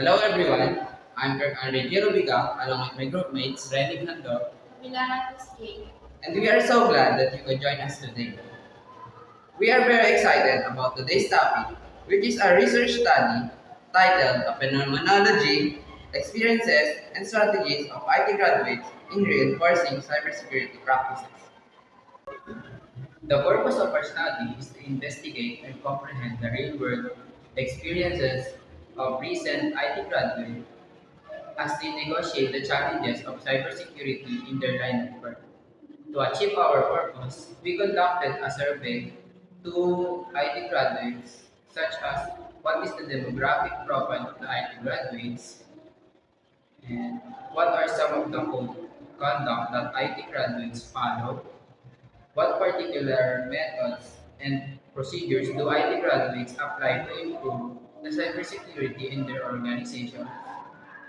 Hello everyone, I'm Kirk Andre Rubica along with my group mates Renny Hando, Milana Tuskegee. and we are so glad that you could join us today. We are very excited about today's topic, which is a research study titled A Phenomenology, Experiences, and Strategies of IT Graduates in Reinforcing Cybersecurity Practices. The purpose of our study is to investigate and comprehend the real-world experiences of recent IT graduates as they negotiate the challenges of cybersecurity in their line of work. To achieve our purpose, we conducted a survey to IT graduates, such as what is the demographic profile of the IT graduates and what are some of the code conduct that IT graduates follow, what particular methods and procedures do IT graduates apply to improve the cybersecurity in their organization,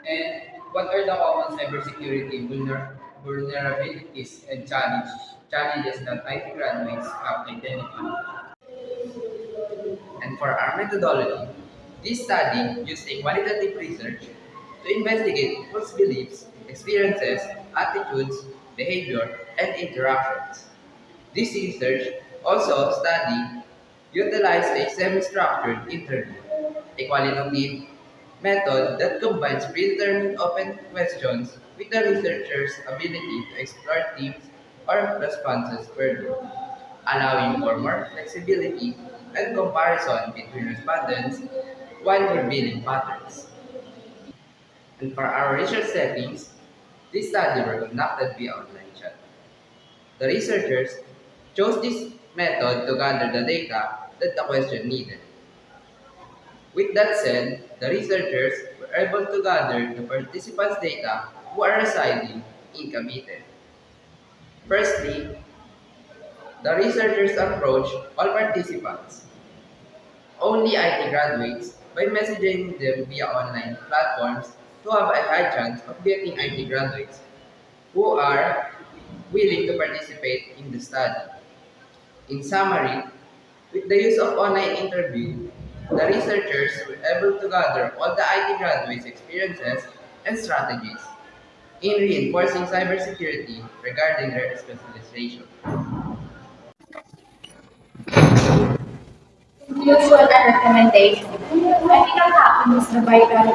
and what are the common cybersecurity vulnerabilities and challenges that IT graduates have identified? And for our methodology, this study used a qualitative research to investigate people's beliefs, experiences, attitudes, behavior, and interactions. This research also study utilized a semi-structured interview, a qualitative method that combines predetermined open questions with the researcher's ability to explore themes or responses further, allowing for more flexibility and comparison between respondents while revealing patterns. And for our research settings, this study were conducted via online chat. The researchers chose this method to gather the data that the question needed. With that said, the researchers were able to gather the participants' data who are residing in Cavite. Firstly, the researchers approached all participants, only IT graduates, by messaging them via online platforms to have a high chance of getting IT graduates who are willing to participate in the study. In summary, with the use of online interview, the researchers were able to gather all the IT graduates' experiences and strategies in reinforcing cybersecurity regarding their specialization. Conclusion and recommendation. Ethical hacking is the vital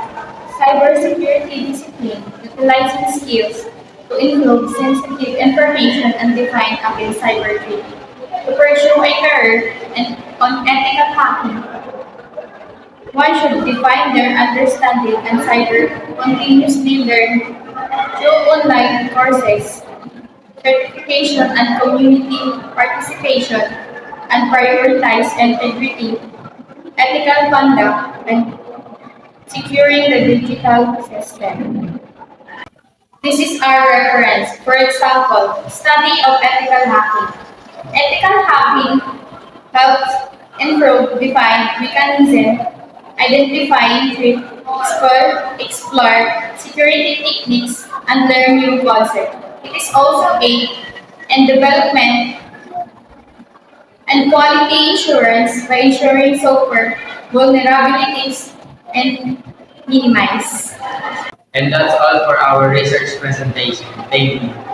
cybersecurity discipline utilizing skills to improve sensitive information and define against cyber threat. To pursue a career on ethical hacking, one should define their understanding and cyber continuously learn through online courses, certification and community participation, and prioritize integrity, ethical conduct, and securing the digital system. This is our reference. For example, study of ethical hacking. Ethical hacking helps improve define mechanism, identifying threat, explore security techniques, and learn new concepts. It is also aid in development and quality assurance by ensuring software vulnerabilities and minimize. And that's all for our research presentation. Thank you.